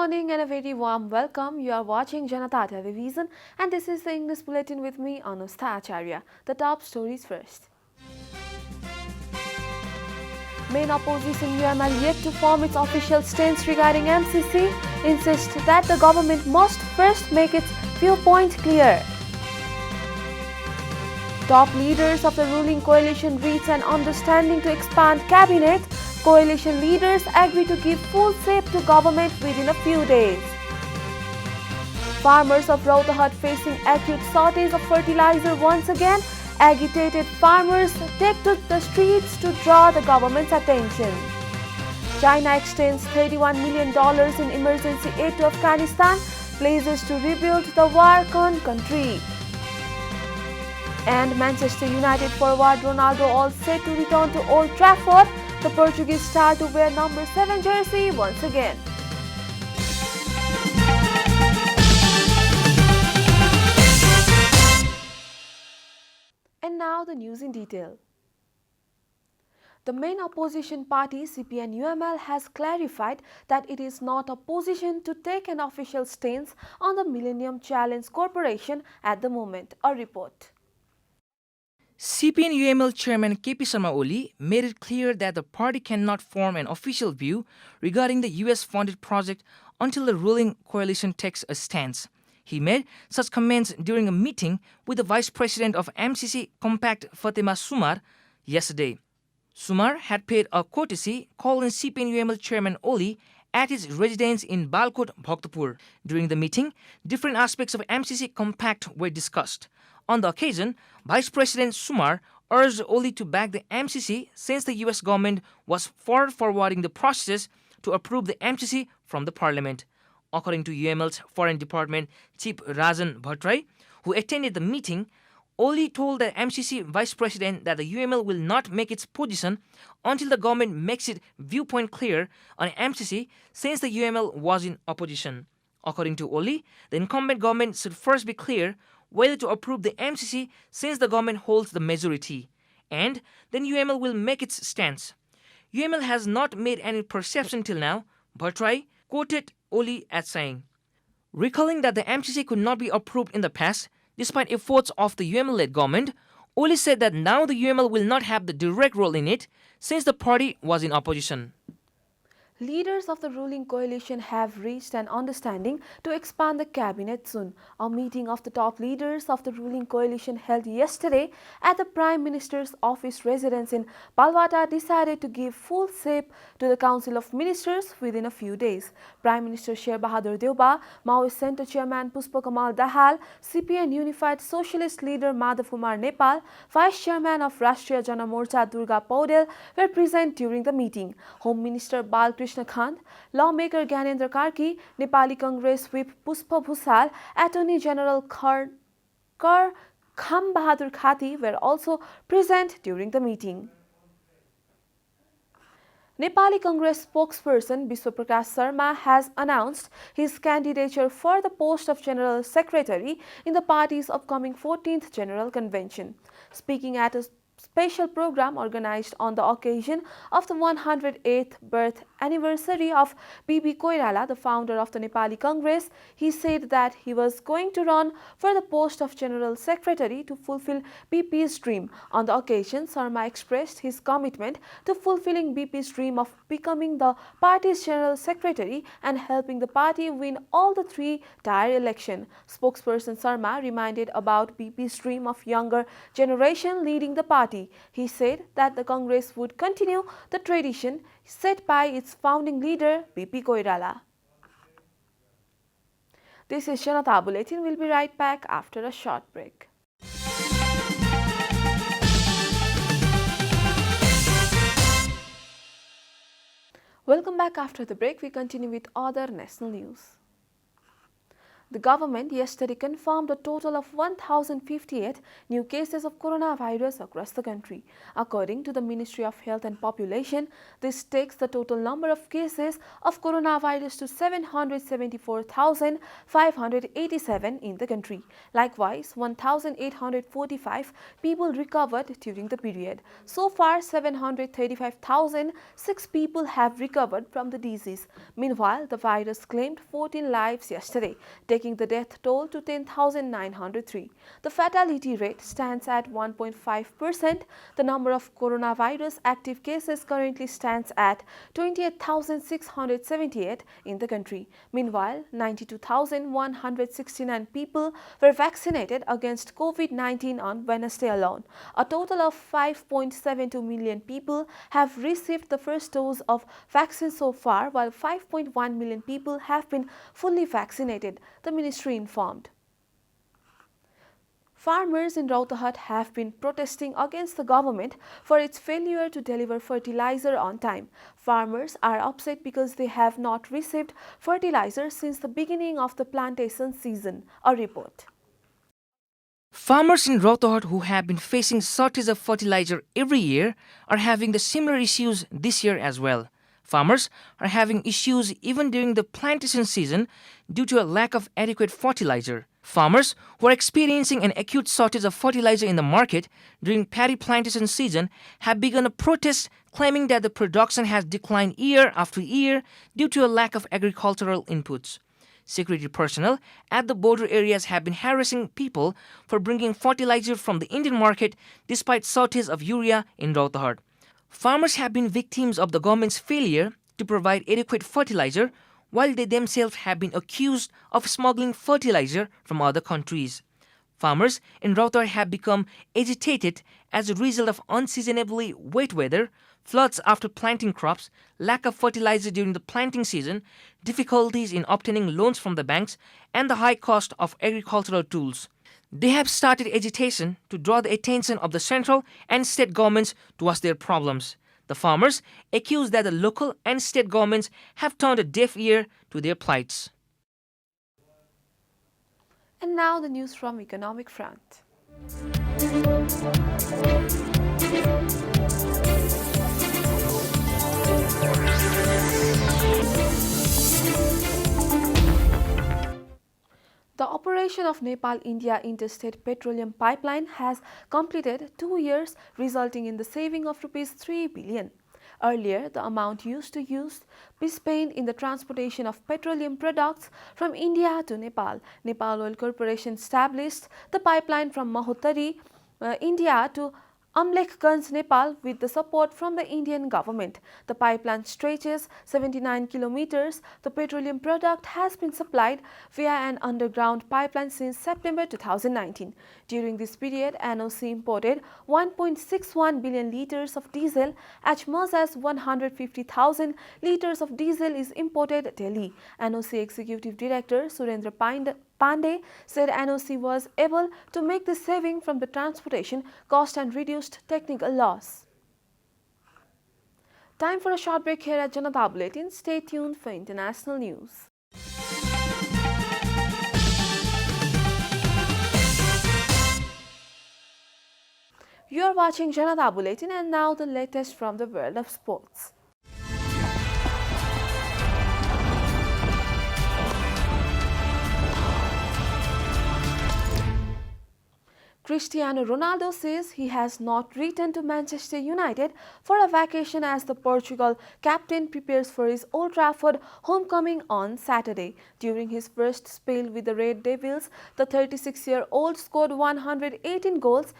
morning and a very warm welcome. You are watching JanataTelevision and this is the English Bulletin with me, Anustha Acharya. The top stories first. Main opposition UML yet to form its official stance regarding MCC, insists that the government must first make its viewpoint clear. Top leaders of the ruling coalition reach an understanding to expand cabinet. Coalition leaders agree to give full say to government within a few days. Farmers of Rohtahat facing acute shortage of fertilizer once again. Agitated farmers take to the streets to draw the government's attention. China extends $31 million in emergency aid to Afghanistan, pledges to rebuild the war-torn country. And Manchester United forward Ronaldo all set to return to Old Trafford. The Portuguese star to wear number 7 jersey once again. And now the news in detail. The main opposition party CPN-UML has clarified that it is not a position to take an official stance on the Millennium Challenge Corporation at the moment. A report. CPN-UML Chairman KP Sharma Oli made it clear that the party cannot form an official view regarding the US-funded project until the ruling coalition takes a stance. He made such comments during a meeting with the Vice President of MCC Compact Fatima Sumar yesterday. Sumar had paid a courtesy call on CPN-UML Chairman Oli at his residence in Balkot, Bhaktapur. During the meeting, different aspects of MCC Compact were discussed. On the occasion, Vice President Sumar urged Oli to back the MCC since the US government was forwarding the process to approve the MCC from the parliament. According to UML's Foreign Department Chief Rajan Bhadra, who attended the meeting, Oli told the MCC Vice President that the UML will not make its position until the government makes its viewpoint clear on MCC since the UML was in opposition. According to Oli, the incumbent government should first be clear whether to approve the MCC since the government holds the majority, and then UML will make its stance. UML has not made any perception till now, Bhadra quoted Oli as saying, recalling that the MCC could not be approved in the past, despite efforts of the UML-led government, Oli said that now the UML will not have the direct role in it since the party was in opposition. Leaders of the ruling coalition have reached an understanding to expand the cabinet soon. A meeting of the top leaders of the ruling coalition held yesterday at the Prime Minister's office residence in Bhadra decided to give full shape to the Council of Ministers within a few days. Prime Minister Sher Bahadur Deuba, Maoist Center Chairman Pushpa Kamal Dahal, CPN Unified Socialist Leader Madhav Kumar Nepal, Vice Chairman of Rashtriya Jana Morcha Durga Paudel were present during the meeting. Home Minister Balkrishna Khan, lawmaker Gyanendra Karki, Nepali Congress Whip Pushpa Bhusal, Attorney General Kham Bahadur Khati were also present during the meeting. Nepali Congress spokesperson Biswa Prakash Sharma has announced his candidature for the post of General Secretary in the party's upcoming 14th General Convention. Speaking at a special program organized on the occasion of the 108th birth anniversary of B.B. Koirala, the founder of the Nepali Congress, he said that he was going to run for the post of General Secretary to fulfill BP's dream. On the occasion, Sharma expressed his commitment to fulfilling BP's dream of becoming the party's General Secretary and helping the party win all the 3-tier election. Spokesperson Sharma reminded about BP's dream of younger generation leading the party. He said that the Congress would continue the tradition set by its founding leader B.P. Koirala. This is Janata Bulletin. We'll be right back after a short break. Welcome back after the break. We continue with other national news. The government yesterday confirmed a total of 1,058 new cases of coronavirus across the country. According to the Ministry of Health and Population, this takes the total number of cases of coronavirus to 774,587 in the country. Likewise, 1,845 people recovered during the period. So far, 735,006 people have recovered from the disease. Meanwhile, the virus claimed 14 lives yesterday, taking the death toll to 10,903. The fatality rate stands at 1.5%. The number of coronavirus active cases currently stands at 28,678 in the country. Meanwhile, 92,169 people were vaccinated against COVID-19 on Wednesday alone. A total of 5.72 million people have received the first dose of vaccine so far, while 5.1 million people have been fully vaccinated, the ministry informed. Farmers in Rohtak have been protesting against the government for its failure to deliver fertilizer on time. Farmers are upset because they have not received fertilizer since the beginning of the plantation season. A report. Farmers in Rohtak who have been facing shortage of fertilizer every year are having the similar issues this year as well. Farmers are having issues even during the plantation season due to a lack of adequate fertilizer. Farmers who are experiencing an acute shortage of fertilizer in the market during paddy plantation season have begun a protest claiming that the production has declined year after year due to a lack of agricultural inputs. Security personnel at the border areas have been harassing people for bringing fertilizer from the Indian market despite shortage of urea in Rohtak. Farmers have been victims of the government's failure to provide adequate fertilizer, while they themselves have been accused of smuggling fertilizer from other countries. Farmers in Rohtak have become agitated as a result of unseasonably wet weather, floods after planting crops, lack of fertilizer during the planting season, difficulties in obtaining loans from the banks, and the high cost of agricultural tools. They have started agitation to draw the attention of the central and state governments towards their problems. The farmers accuse that the local and state governments have turned a deaf ear to their plights. And now the news from economic front. The operation of Nepal-India Interstate Petroleum Pipeline has completed 2 years, resulting in the saving of Rs 3 billion. Earlier, the amount used to be spent in the transportation of petroleum products from India to Nepal. Nepal Oil Corporation established the pipeline from Mahottari, India to Amlekganj, Nepal with the support from the Indian government. The pipeline stretches 79 kilometers. The petroleum product has been supplied via an underground pipeline since September 2019. During this period, NOC imported 1.61 billion liters of diesel. As much as 150,000 liters of diesel is imported daily. NOC Executive Director Surendra Pandey said NOC was able to make this saving from the transportation cost and reduced technical loss. Time for a short break here at Janata Bulletin. Stay tuned for international news. You are watching Janata Bulletin, and now the latest from the world of sports. Cristiano Ronaldo says he has not returned to Manchester United for a vacation as the Portugal captain prepares for his Old Trafford homecoming on Saturday. During his first spell with the Red Devils, the 36-year-old scored 118 goals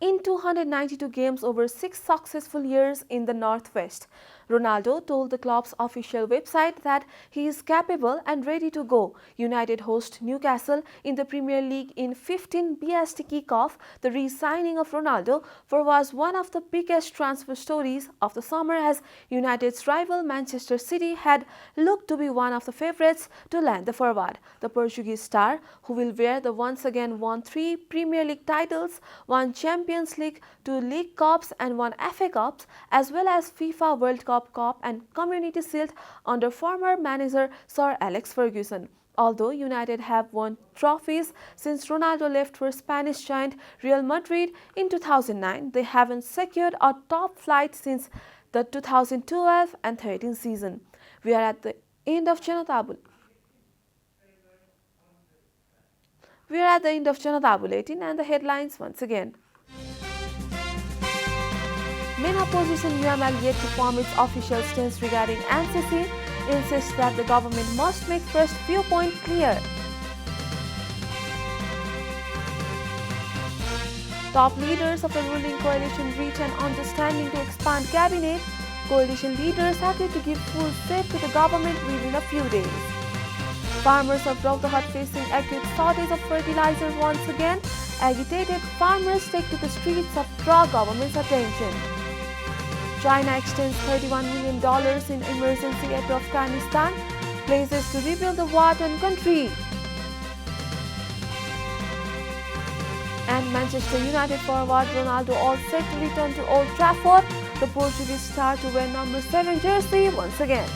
in 292 games over 6 successful years in the Northwest. Ronaldo told the club's official website that he is capable and ready to go. United host Newcastle in the Premier League in 15 BST kickoff. The re-signing of Ronaldo was one of the biggest transfer stories of the summer, as United's rival Manchester City had looked to be one of the favourites to land the forward. The Portuguese star, who will wear the once again won 3 Premier League titles, 1 Champions League, 2 League Cups and 1 FA Cups, as well as FIFA World Cup and Community Shield under former manager Sir Alex Ferguson. Although United have won trophies since Ronaldo left for Spanish giant Real Madrid in 2009, they haven't secured a top flight since the 2012 and 13 season. We are at the end of Janata Bulletin and the headlines once again. Main opposition UML yet to form its official stance regarding MCC, insists that the government must make first viewpoint clear. Top leaders of the ruling coalition reach an understanding to expand cabinet. Coalition leaders agreed to give full say to the government within a few days. Farmers of Bhadra facing acute shortage of fertilizer once again. Agitated farmers take to the streets to draw government's attention. China extends $31 million in emergency aid to Afghanistan, pledges to rebuild the war-torn country. And Manchester United forward Ronaldo all set to return to Old Trafford, the Portuguese star to wear number 7 jersey once again.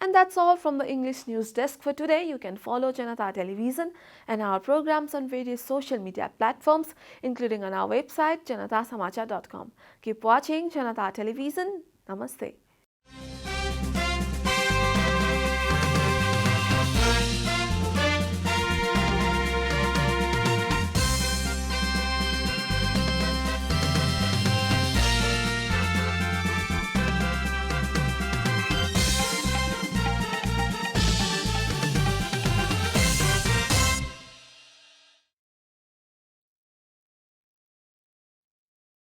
And that's all from the English News Desk for today. You can follow Janata Television and our programs on various social media platforms, including on our website, janatasamachar.com. Keep watching Janata Television. Namaste.